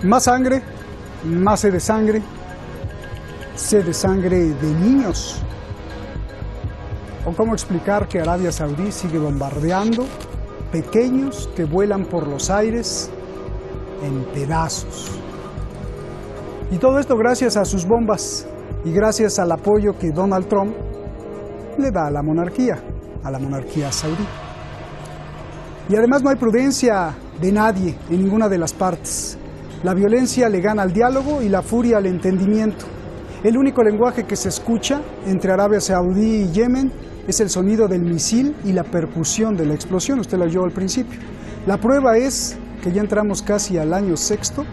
Más sangre, más sed de sangre de niños. ¿O cómo explicar que Arabia Saudí sigue bombardeando pequeños que vuelan por los aires en pedazos? Y todo esto gracias a sus bombas y gracias al apoyo que Donald Trump le da a la monarquía saudí. Y además no hay prudencia de nadie en ninguna de las partes. La violencia le gana al diálogo y la furia al entendimiento. El único lenguaje que se escucha entre Arabia Saudí y Yemen es el sonido del misil y la percusión de la explosión. Usted lo oyó al principio. La prueba es que ya entramos casi al año sexto,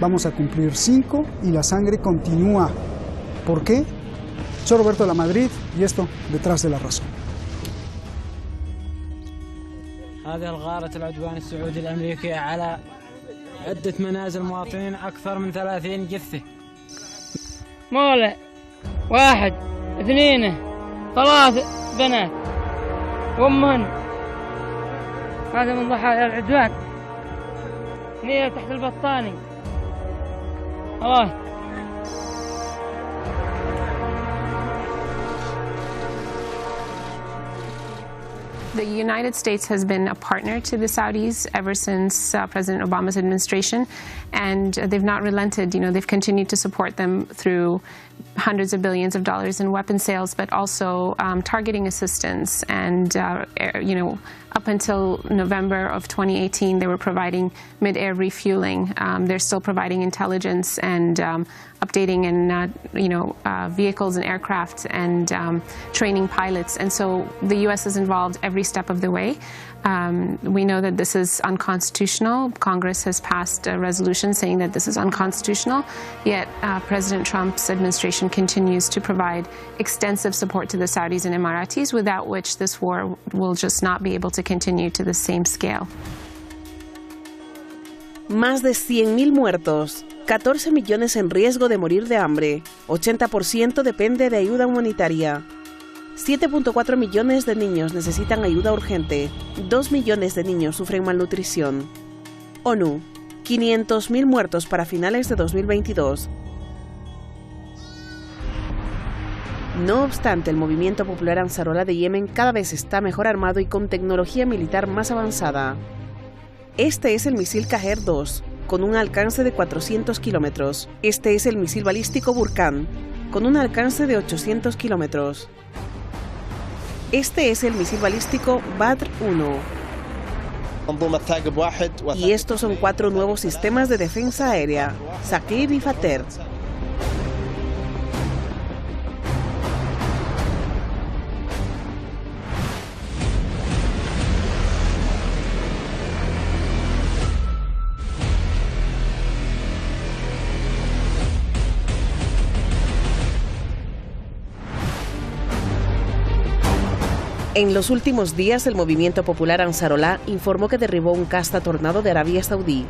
vamos a cumplir 5 y la sangre continúa. ¿Por qué? Soy Roberto de la Madrid y esto detrás de la razón. هذه الغارة العدوان السعودي الأمريكي على عدة منازل مواطنين أكثر من 30 جثة. مولع 1 2 3 بنات وأمهن. هذا من ضحايا العدوان. 2 تحت البطاني. الله. The United States has been a partner to the Saudis ever since President Obama's administration, and they've not relented. You know, they've continued to support them through hundreds of billions of dollars in weapon sales, but also targeting assistance. And, you know, up until November of 2018, they were providing mid-air refueling. They're still providing intelligence and updating and, you know, vehicles and aircraft and training pilots. And so the U.S. is involved every step of the way. We know that this is unconstitutional. Congress has passed a resolution saying that this is unconstitutional, yet President Trump's administration continues to provide extensive support to the Saudis and Emiratis, without which this war will just not be able to continue to the same scale. Más de 100.000 muertos, 14 millones en riesgo de morir de hambre, 80% depende de ayuda humanitaria. 7.4 millones de niños necesitan ayuda urgente, 2 millones de niños sufren malnutrición. ONU, 500.000 muertos para finales de 2022. No obstante, el movimiento popular Ansarullah de Yemen cada vez está mejor armado y con tecnología militar más avanzada. Este es el misil Qaher-2, con un alcance de 400 kilómetros. Este es el misil balístico Burkan, con un alcance de 800 kilómetros. Este es el misil balístico Badr-1. Y estos son 4 nuevos sistemas de defensa aérea, Saqib y Fater. En los últimos días, el movimiento popular Ansarullah informó que derribó un Casta Tornado de Arabia Saudí.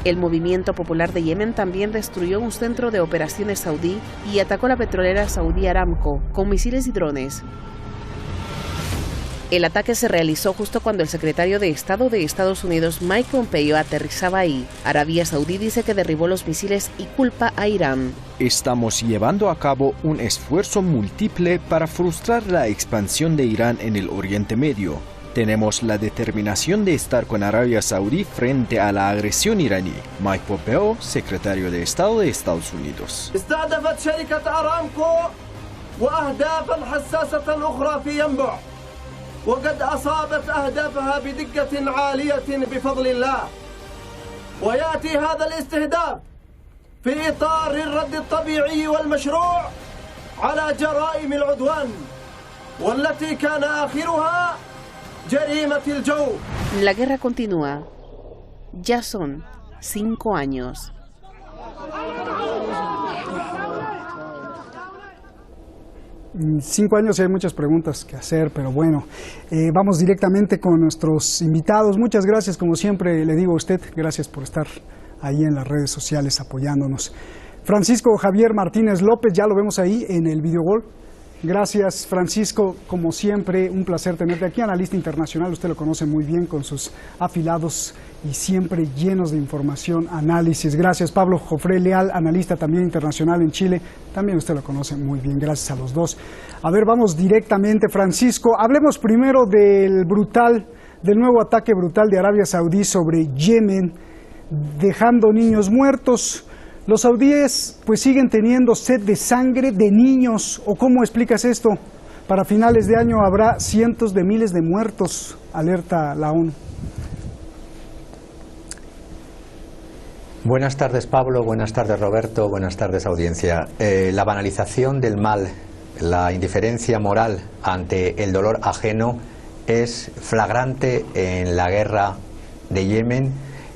El movimiento popular de Yemen también destruyó un centro de operaciones saudí y atacó la petrolera Saudi Aramco con misiles y drones. El ataque se realizó justo cuando el secretario de Estado de Estados Unidos, Mike Pompeo, aterrizaba ahí. Arabia Saudí dice que derribó los misiles y culpa a Irán. Estamos llevando a cabo un esfuerzo múltiple para frustrar la expansión de Irán en el Oriente Medio. Tenemos la determinación de estar con Arabia Saudí frente a la agresión iraní. Mike Pompeo, secretario de Estado de Estados Unidos. وقد أصابت أهدافها بدقة عالية بفضل الله ويأتي هذا الاستهداف في إطار الرد الطبيعي والمشروع على جرائم العدوان والتي كان آخرها جريمة الجو. La guerra continúa. Ya son 5 años. En 5 años hay muchas preguntas que hacer, pero bueno, vamos directamente con nuestros invitados. Muchas gracias, como siempre le digo a usted, gracias por estar ahí en las redes sociales apoyándonos. Francisco Javier Martínez López, ya lo vemos ahí en el videogol. Gracias, Francisco. Como siempre, un placer tenerte aquí. Analista internacional, usted lo conoce muy bien con sus afilados y siempre llenos de información, análisis. Gracias, Pablo Jofré Leal, analista también internacional en Chile. También usted lo conoce muy bien. Gracias a los dos. A ver, vamos directamente, Francisco. Hablemos primero del nuevo ataque brutal de Arabia Saudí sobre Yemen, dejando niños muertos. Los saudíes pues siguen teniendo sed de sangre de niños, ¿o cómo explicas esto? Para finales de año habrá cientos de miles de muertos, alerta la ONU. Buenas tardes, Pablo, buenas tardes, Roberto, buenas tardes, audiencia. La banalización del mal, la indiferencia moral ante el dolor ajeno es flagrante en la guerra de Yemen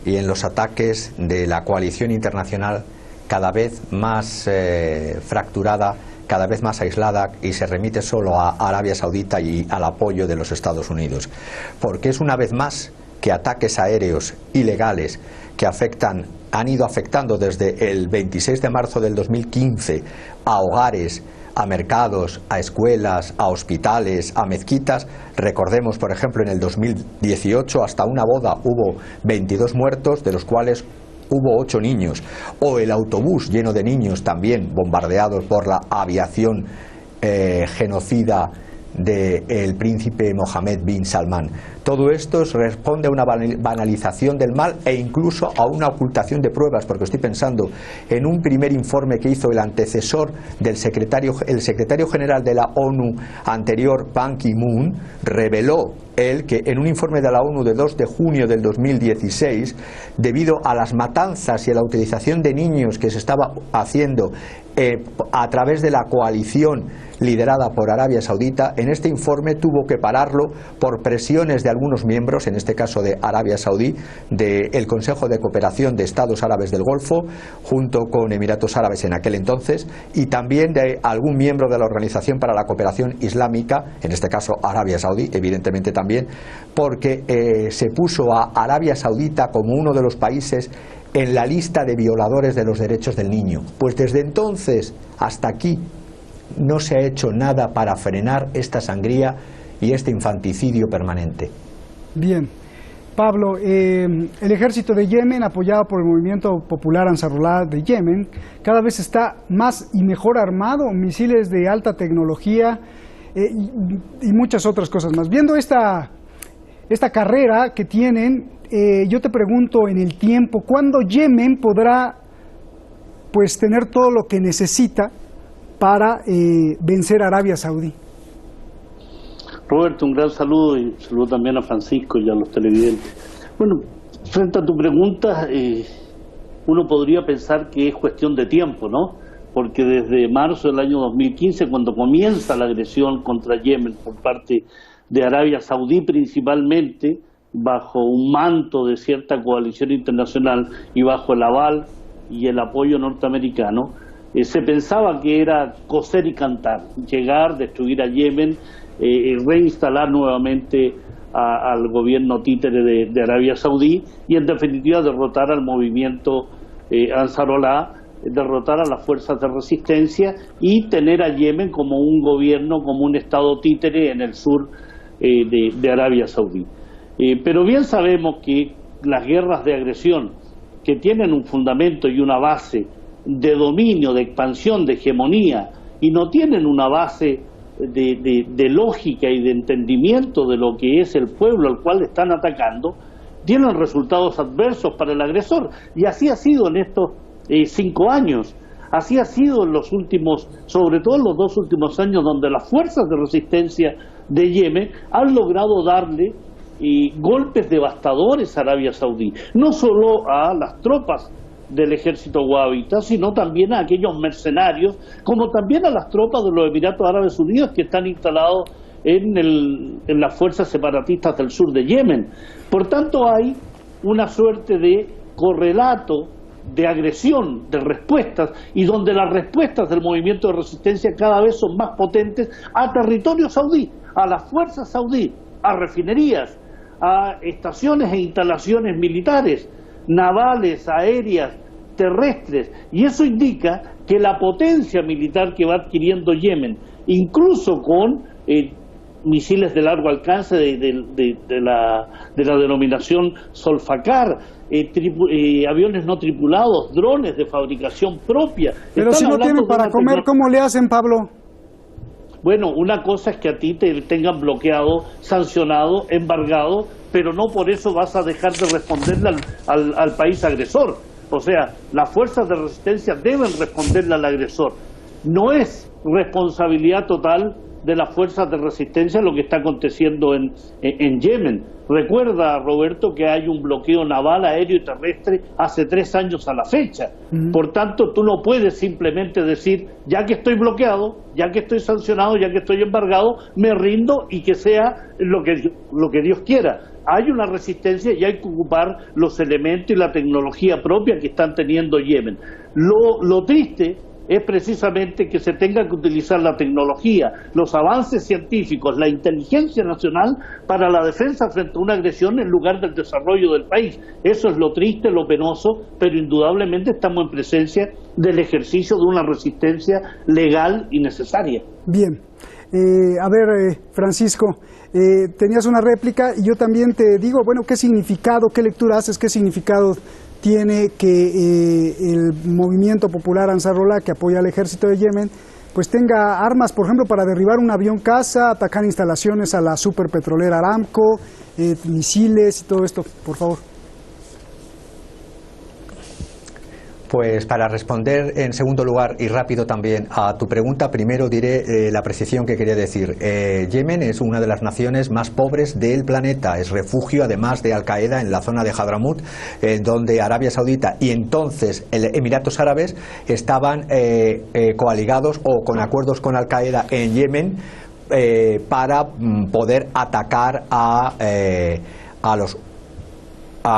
y en los ataques de la coalición internacional cada vez más fracturada, cada vez más aislada, y se remite solo a Arabia Saudita y al apoyo de los Estados Unidos. Porque es una vez más que ataques aéreos ilegales que han ido afectando desde el 26 de marzo del 2015 a hogares, a mercados, a escuelas, a hospitales, a mezquitas. Recordemos, por ejemplo, en el 2018 hasta una boda hubo 22 muertos, de los cuales hubo 8 niños, o el autobús lleno de niños también bombardeados por la aviación genocida del príncipe Mohammed bin Salman. Todo esto responde a una banalización del mal e incluso a una ocultación de pruebas, porque estoy pensando en un primer informe que hizo el antecesor del secretario general de la ONU anterior, Ban Ki-moon. Reveló él que en un informe de la ONU de 2 de junio del 2016, debido a las matanzas y a la utilización de niños que se estaba haciendo a través de la coalición liderada por Arabia Saudita, en este informe tuvo que pararlo por presiones de algunos miembros, en este caso de Arabia Saudí, del Consejo de Cooperación de Estados Árabes del Golfo, junto con Emiratos Árabes en aquel entonces, y también de algún miembro de la Organización para la Cooperación Islámica, en este caso Arabia Saudí, evidentemente también, porque se puso a Arabia Saudita como uno de los países en la lista de violadores de los derechos del niño. Pues desde entonces hasta aquí no se ha hecho nada para frenar esta sangría y este infanticidio permanente. Bien. Pablo, el ejército de Yemen, apoyado por el movimiento popular Ansarullah de Yemen, cada vez está más y mejor armado, misiles de alta tecnología y muchas otras cosas más. Viendo esta carrera que tienen, yo te pregunto en el tiempo, ¿cuándo Yemen podrá pues tener todo lo que necesita para vencer a Arabia Saudí? Roberto, un gran saludo y saludo también a Francisco y a los televidentes. Bueno, frente a tu pregunta, uno podría pensar que es cuestión de tiempo, ¿no? Porque desde marzo del año 2015, cuando comienza la agresión contra Yemen por parte de Arabia Saudí principalmente, bajo un manto de cierta coalición internacional y bajo el aval y el apoyo norteamericano, se pensaba que era coser y cantar, llegar, destruir a Yemen, reinstalar nuevamente al gobierno títere de Arabia Saudí y en definitiva derrotar al movimiento Ansarullah, derrotar a las fuerzas de resistencia y tener a Yemen como un gobierno, como un estado títere en el sur de Arabia Saudí. Pero bien sabemos que las guerras de agresión, que tienen un fundamento y una base de dominio, de expansión, de hegemonía, y no tienen una base de lógica y de entendimiento de lo que es el pueblo al cual están atacando, tienen resultados adversos para el agresor. Y así ha sido en estos 5 años, así ha sido en los últimos, sobre todo en los 2 últimos años, donde las fuerzas de resistencia de Yemen han logrado darle golpes devastadores a Arabia Saudí, no solo a las tropas del ejército wahabita, sino también a aquellos mercenarios, como también a las tropas de los Emiratos Árabes Unidos que están instalados en las fuerzas separatistas del sur de Yemen. Por tanto, hay una suerte de correlato de agresión, de respuestas, y donde las respuestas del movimiento de resistencia cada vez son más potentes a territorio saudí, a las fuerzas saudí, a refinerías, a estaciones e instalaciones militares, navales, aéreas, terrestres, y eso indica que la potencia militar que va adquiriendo Yemen, incluso con misiles de largo alcance de la denominación Solfacar, aviones no tripulados, drones de fabricación propia. Pero si no tienen para comer, ¿cómo le hacen, Pablo? Bueno, una cosa es que a ti te tengan bloqueado, sancionado, embargado, pero no por eso vas a dejar de responderle al país agresor. O sea, las fuerzas de resistencia deben responderle al agresor. No es responsabilidad total de las fuerzas de resistencia lo que está aconteciendo en Yemen. Recuerda, Roberto, que hay un bloqueo naval, aéreo y terrestre hace 3 años a la fecha. Por tanto, tú no puedes simplemente decir, ya que estoy bloqueado, ya que estoy sancionado, ya que estoy embargado, me rindo y que sea lo que Dios quiera. Hay una resistencia y hay que ocupar los elementos y la tecnología propia que están teniendo Yemen. Lo triste es precisamente que se tenga que utilizar la tecnología, los avances científicos, la inteligencia nacional para la defensa frente a una agresión en lugar del desarrollo del país. Eso es lo triste, lo penoso, pero indudablemente estamos en presencia del ejercicio de una resistencia legal y necesaria. Bien. A ver, Francisco, tenías una réplica y yo también te digo, bueno, ¿qué significado, qué lectura haces, qué significado tiene que el movimiento popular Ansarullah, que apoya al ejército de Yemen, pues tenga armas, por ejemplo, para derribar un avión caza, atacar instalaciones a la superpetrolera Aramco, misiles y todo esto? Por favor. Pues para responder en segundo lugar y rápido también a tu pregunta, primero diré la precisión que quería decir. Yemen es una de las naciones más pobres del planeta, es refugio además de Al-Qaeda en la zona de Hadramut, donde Arabia Saudita y entonces Emiratos Árabes estaban coaligados o con acuerdos con Al-Qaeda en Yemen para poder atacar a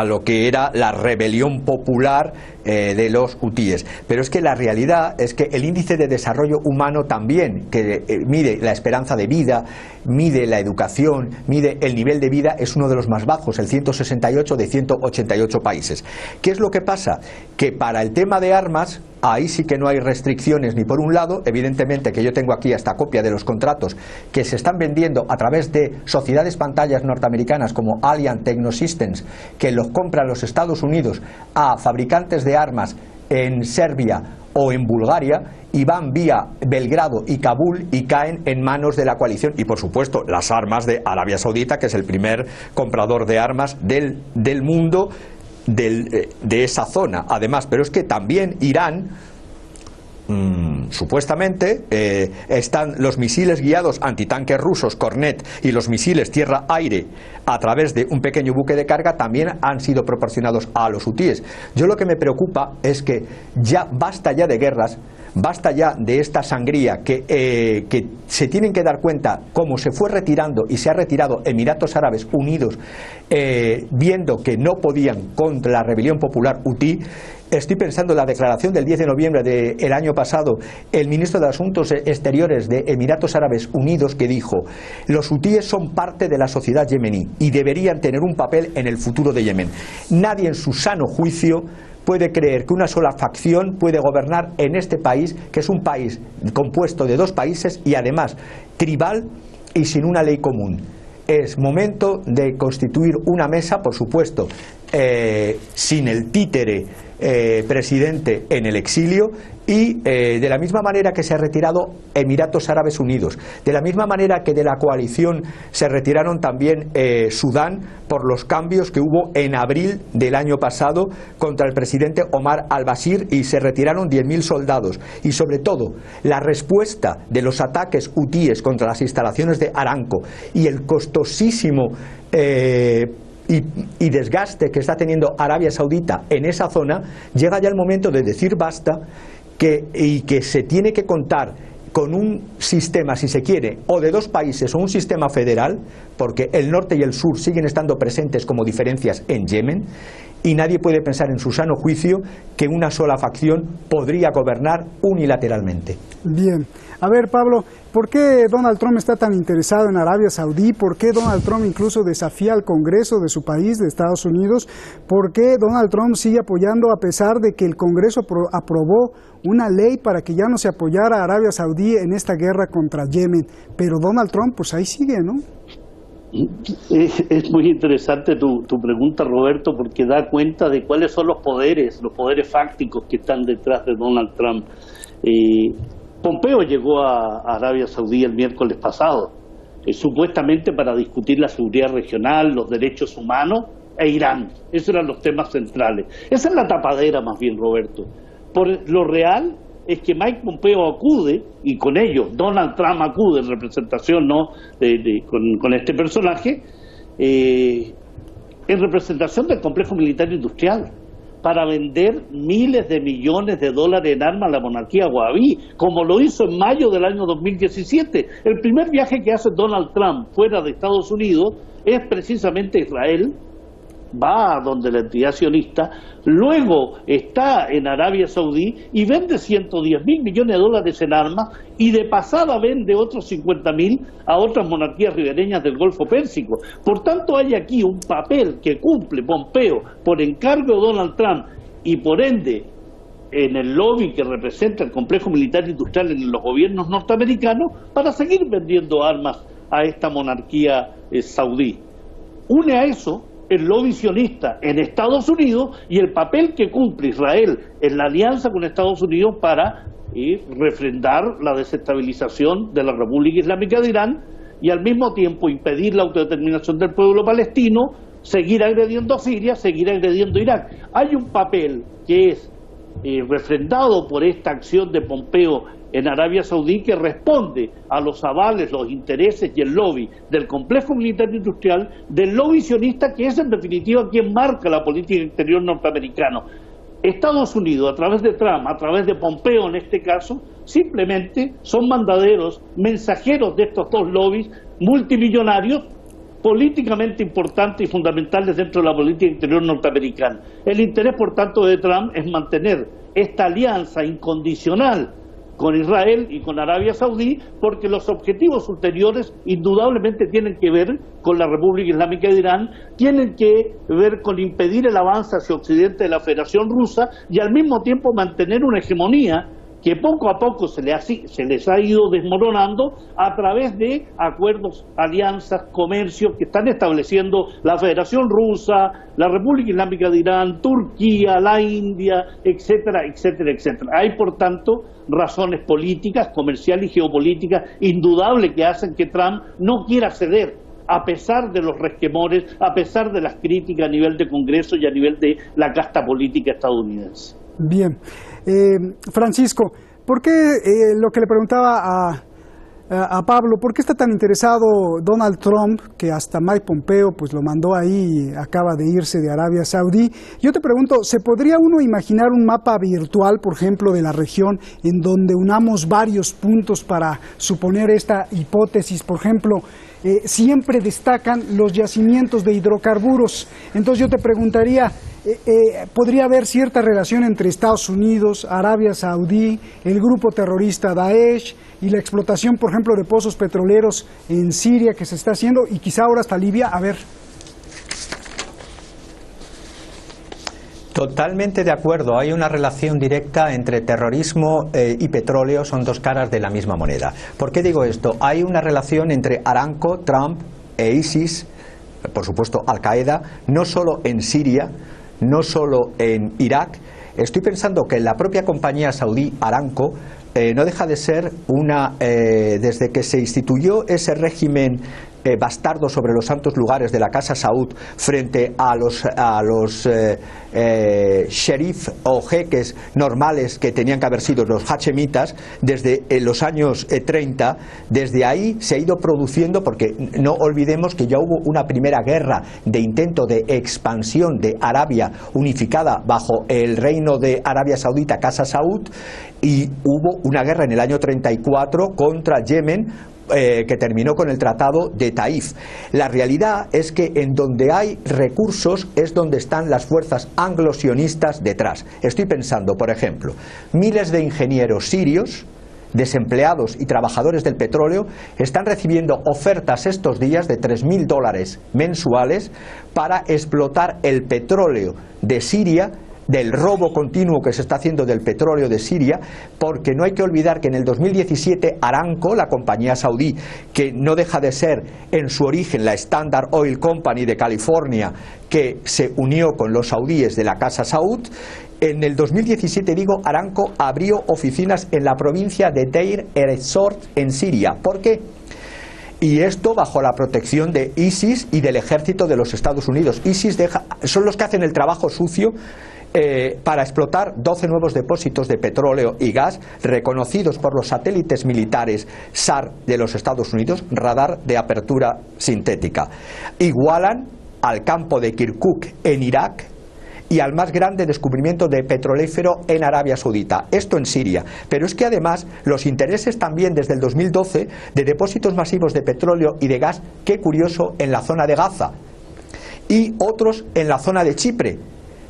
lo que era la rebelión popular de los hutíes. Pero es que la realidad es que el índice de desarrollo humano también, que mide la esperanza de vida, mide la educación, mide el nivel de vida, es uno de los más bajos, el 168 de 188 países. ¿Qué es lo que pasa? Que para el tema de armas, ahí sí que no hay restricciones ni por un lado, evidentemente que yo tengo aquí hasta copia de los contratos que se están vendiendo a través de sociedades pantallas norteamericanas como Alliant Technosystems, que los compran los Estados Unidos a fabricantes de armas en Serbia o en Bulgaria y van vía Belgrado y Kabul y caen en manos de la coalición y por supuesto las armas de Arabia Saudita, que es el primer comprador de armas del mundo de esa zona. Además, pero es que también Irán supuestamente están los misiles guiados antitanques rusos Kornet y los misiles tierra-aire a través de un pequeño buque de carga también han sido proporcionados a los hutíes. Yo lo que me preocupa es que ya basta ya de guerras, basta ya de esta sangría que se tienen que dar cuenta cómo se fue retirando y se ha retirado Emiratos Árabes Unidos viendo que no podían contra la rebelión popular hutí. Estoy pensando en la declaración del 10 de noviembre del año pasado, el ministro de Asuntos Exteriores de Emiratos Árabes Unidos, que dijo: los hutíes son parte de la sociedad yemení y deberían tener un papel en el futuro de Yemen. Nadie en su sano juicio puede creer que una sola facción puede gobernar en este país, que es un país compuesto de 2 países y además tribal y sin una ley común. Es momento de constituir una mesa, por supuesto, sin el títere presidente en el exilio y de la misma manera que se ha retirado Emiratos Árabes Unidos, de la misma manera que de la coalición se retiraron también Sudán por los cambios que hubo en abril del año pasado contra el presidente Omar al-Bashir y se retiraron 10.000 soldados y sobre todo la respuesta de los ataques hutíes contra las instalaciones de Aramco y el costosísimo y desgaste que está teniendo Arabia Saudita en esa zona, llega ya el momento de decir basta y que se tiene que contar con un sistema, si se quiere, o de 2 países o un sistema federal, porque el norte y el sur siguen estando presentes como diferencias en Yemen, y nadie puede pensar en su sano juicio que una sola facción podría gobernar unilateralmente. Bien. A ver, Pablo, ¿Por qué Donald Trump está tan interesado en Arabia Saudí? ¿Por qué Donald Trump incluso desafía al Congreso de su país, de Estados Unidos? ¿Por qué Donald Trump sigue apoyando a pesar de que el Congreso aprobó una ley para que ya no se apoyara a Arabia Saudí en esta guerra contra Yemen? Pero Donald Trump, pues ahí sigue, ¿no? Es muy interesante tu pregunta, Roberto, porque da cuenta de cuáles son los poderes fácticos que están detrás de Donald Trump. Pompeo llegó a Arabia Saudí el miércoles pasado, supuestamente para discutir la seguridad regional, los derechos humanos e Irán. Esos eran los temas centrales. Esa es la tapadera más bien, Roberto. Por lo real es que Mike Pompeo acude, y con ello Donald Trump acude en representación, ¿no?, con este personaje, en representación del complejo militar industrial, para vender miles de millones de dólares en armas a la monarquía wahhabí, como lo hizo en mayo del año 2017. El primer viaje que hace Donald Trump fuera de Estados Unidos es precisamente Israel, va a donde la entidad sionista, luego está en Arabia Saudí y vende 110.000 millones de dólares en armas, y de pasada vende otros 50.000 a otras monarquías ribereñas del Golfo Pérsico. Por tanto, hay aquí un papel que cumple Pompeo por encargo de Donald Trump y por ende en el lobby que representa el complejo militar industrial en los gobiernos norteamericanos para seguir vendiendo armas a esta monarquía saudí. Une a eso el lobby sionista en Estados Unidos y el papel que cumple Israel en la alianza con Estados Unidos para refrendar la desestabilización de la República Islámica de Irán y al mismo tiempo impedir la autodeterminación del pueblo palestino, seguir agrediendo a Siria, seguir agrediendo a Irak. Hay un papel que es refrendado por esta acción de Pompeo en Arabia Saudí que responde a los avales, los intereses y el lobby del complejo militar industrial, del lobby sionista, que es en definitiva quien marca la política exterior norteamericana. Estados Unidos, a través de Trump, a través de Pompeo en este caso, simplemente son mandaderos, mensajeros de estos dos lobbies multimillonarios, políticamente importantes y fundamentales dentro de la política exterior norteamericana. El interés, por tanto, de Trump es mantener esta alianza incondicional con Israel y con Arabia Saudí, porque los objetivos ulteriores indudablemente tienen que ver con la República Islámica de Irán, tienen que ver con impedir el avance hacia Occidente de la Federación Rusa y al mismo tiempo mantener una hegemonía que poco a poco se les ha ido desmoronando a través de acuerdos, alianzas, comercios que están estableciendo la Federación Rusa, la República Islámica de Irán, Turquía, la India, etcétera, etcétera, etcétera. Hay, por tanto, razones políticas, comerciales y geopolíticas indudables que hacen que Trump no quiera ceder, a pesar de los resquemores, a pesar de las críticas a nivel de Congreso y a nivel de la casta política estadounidense. Bien. Francisco, ¿por qué lo que le preguntaba a Pablo, por qué está tan interesado Donald Trump, que hasta Mike Pompeo pues lo mandó ahí, acaba de irse de Arabia Saudí? Yo te pregunto, ¿se podría uno imaginar un mapa virtual, por ejemplo, de la región, en donde unamos varios puntos para suponer esta hipótesis? Por ejemplo, siempre destacan los yacimientos de hidrocarburos. Entonces yo te preguntaría, ¿podría haber cierta relación entre Estados Unidos, Arabia Saudí, el grupo terrorista Daesh y la explotación, por ejemplo, de pozos petroleros en Siria que se está haciendo y quizá ahora hasta Libia? A ver. Totalmente de acuerdo. Hay una relación directa entre terrorismo y petróleo, son dos caras de la misma moneda. ¿Por qué digo esto? Hay una relación entre Aramco, Trump e ISIS, por supuesto Al-Qaeda, no solo en Siria, no solo en Irak. Estoy pensando que la propia compañía saudí Aramco no deja de ser una, desde que se instituyó ese régimen bastardo sobre los santos lugares de la Casa Saud frente a los sheriff o jeques normales que tenían que haber sido los hachemitas desde los años 30, desde ahí se ha ido produciendo, porque no olvidemos que ya hubo una primera guerra de intento de expansión de Arabia unificada bajo el reino de Arabia Saudita, Casa Saud, y hubo una guerra en el año 34 contra Yemen, que terminó con el Tratado de Taif. La realidad es que en donde hay recursos es donde están las fuerzas anglo-sionistas detrás. Estoy pensando, por ejemplo, miles de ingenieros sirios desempleados y trabajadores del petróleo están recibiendo ofertas estos días de $3.000 mensuales para explotar el petróleo de Siria, del robo continuo que se está haciendo del petróleo de Siria, porque no hay que olvidar que en el 2017 Aramco, la compañía saudí, que no deja de ser en su origen la Standard Oil Company de California, que se unió con los saudíes de la Casa Saud, en el 2017, Aramco abrió oficinas en la provincia de Deir ez-Zor en Siria. ¿Por qué? Y esto bajo la protección de ISIS y del ejército de los Estados Unidos. ISIS son los que hacen el trabajo sucio para explotar 12 nuevos depósitos de petróleo y gas reconocidos por los satélites militares SAR de los Estados Unidos, radar de apertura sintética. Igualan al campo de Kirkuk en Irak y al más grande descubrimiento de petrolífero en Arabia Saudita, esto en Siria. Pero es que además los intereses también desde el 2012 de depósitos masivos de petróleo y de gas, qué curioso, en la zona de Gaza y otros en la zona de Chipre.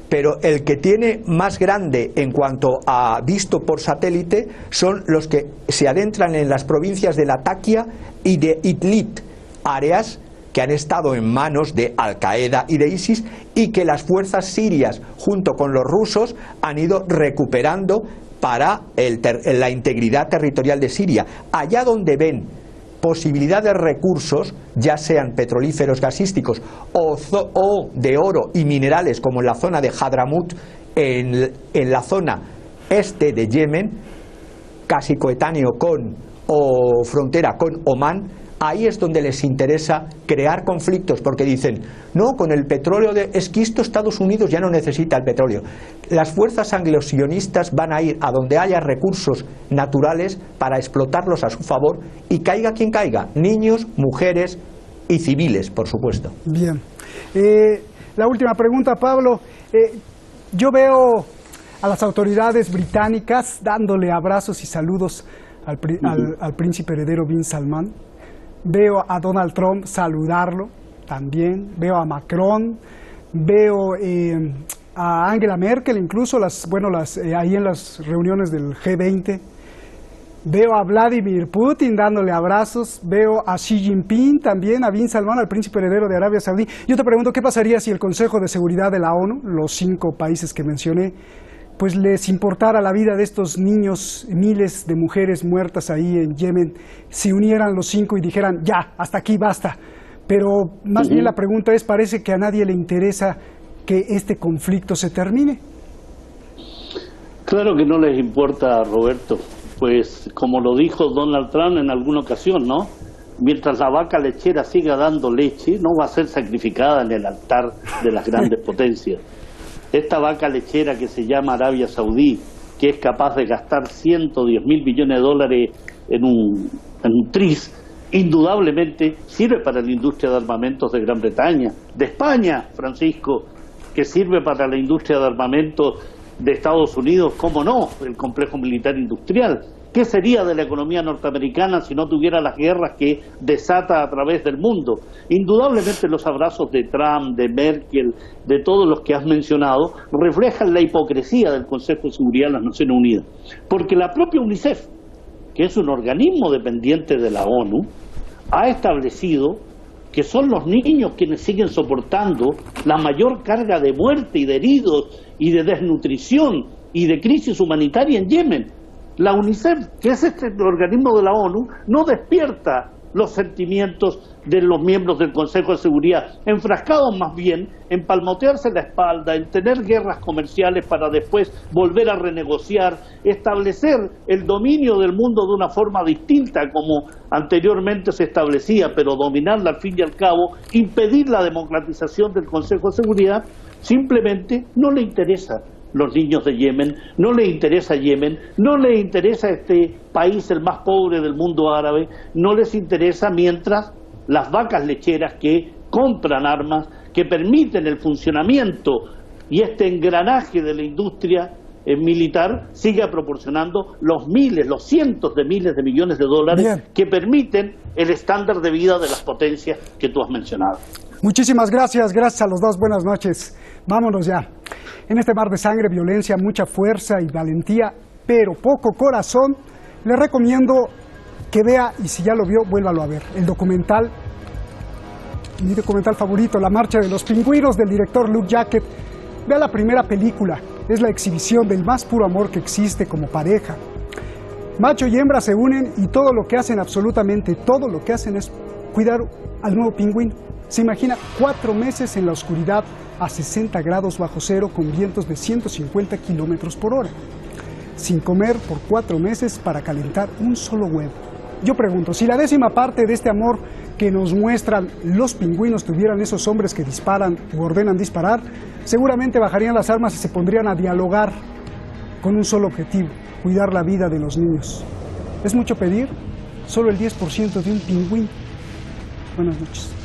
Pero el que tiene más grande en cuanto a visto por satélite son los que se adentran en las provincias de Latakia y de Idlib, áreas que han estado en manos de Al-Qaeda y de ISIS y que las fuerzas sirias junto con los rusos han ido recuperando para la integridad territorial de Siria. Allá donde ven posibilidad de recursos, ya sean petrolíferos gasísticos o de oro y minerales, como en la zona de Hadramut, en la zona este de Yemen, casi coetáneo con o frontera con Omán, ahí es donde les interesa crear conflictos, porque dicen, no, con el petróleo de esquisto Estados Unidos ya no necesita el petróleo. Las fuerzas anglo-sionistas van a ir a donde haya recursos naturales para explotarlos a su favor y caiga quien caiga, niños, mujeres y civiles, por supuesto. Bien. La última pregunta, Pablo. Yo veo a las autoridades británicas dándole abrazos y saludos al príncipe heredero Bin Salman. Veo a Donald Trump saludarlo también, veo a Macron, veo a Angela Merkel, incluso ahí en las reuniones del G20, veo a Vladimir Putin dándole abrazos, veo a Xi Jinping también, a Bin Salman, al príncipe heredero de Arabia Saudí. Yo te pregunto, ¿qué pasaría si el Consejo de Seguridad de la ONU, los 5 países que mencioné, pues les importara la vida de estos niños, miles de mujeres muertas ahí en Yemen, se unieran los 5 y dijeran, ya, hasta aquí basta? Pero más bien la pregunta es, parece que a nadie le interesa que este conflicto se termine. Claro que no les importa, Roberto, pues como lo dijo Donald Trump en alguna ocasión, ¿no? Mientras la vaca lechera siga dando leche, no va a ser sacrificada en el altar de las grandes potencias. Esta vaca lechera que se llama Arabia Saudí, que es capaz de gastar 110.000 millones de dólares en un tris, indudablemente sirve para la industria de armamentos de Gran Bretaña, de España, Francisco, que sirve para la industria de armamentos de Estados Unidos, cómo no, el complejo militar industrial. ¿Qué sería de la economía norteamericana si no tuviera las guerras que desata a través del mundo? Indudablemente los abrazos de Trump, de Merkel, de todos los que has mencionado, reflejan la hipocresía del Consejo de Seguridad de las Naciones Unidas. Porque la propia UNICEF, que es un organismo dependiente de la ONU, ha establecido que son los niños quienes siguen soportando la mayor carga de muerte y de heridos y de desnutrición y de crisis humanitaria en Yemen. La UNICEF, que es este organismo de la ONU, no despierta los sentimientos de los miembros del Consejo de Seguridad, enfrascados más bien en palmotearse la espalda, en tener guerras comerciales para después volver a renegociar, establecer el dominio del mundo de una forma distinta como anteriormente se establecía, pero dominarla al fin y al cabo, impedir la democratización del Consejo de Seguridad. Simplemente no le interesa los niños de Yemen, no le interesa Yemen, no le interesa este país, el más pobre del mundo árabe, no les interesa mientras las vacas lecheras que compran armas, que permiten el funcionamiento y este engranaje de la industria militar siga proporcionando los miles, los cientos de miles de millones de dólares Bien. que permiten el estándar de vida de las potencias que tú has mencionado. Muchísimas gracias, gracias a los dos, buenas noches. Vámonos ya. En este mar de sangre, violencia, mucha fuerza y valentía, pero poco corazón. Le recomiendo que vea, y si ya lo vio, vuélvalo a ver, el documental, mi documental favorito, La marcha de los pingüinos, del director Luc Jacquet. Vea la primera película, es la exhibición del más puro amor que existe como pareja. Macho y hembra se unen y todo lo que hacen, absolutamente todo lo que hacen, es cuidar al nuevo pingüino. Se imagina 4 meses en la oscuridad a 60 grados bajo cero con vientos de 150 kilómetros por hora, sin comer por 4 meses para calentar un solo huevo. Yo pregunto, si la 10ª parte de este amor que nos muestran los pingüinos tuvieran esos hombres que disparan u ordenan disparar, seguramente bajarían las armas y se pondrían a dialogar con un solo objetivo: cuidar la vida de los niños. ¿Es mucho pedir? Solo el 10% de un pingüino. Buenas noches.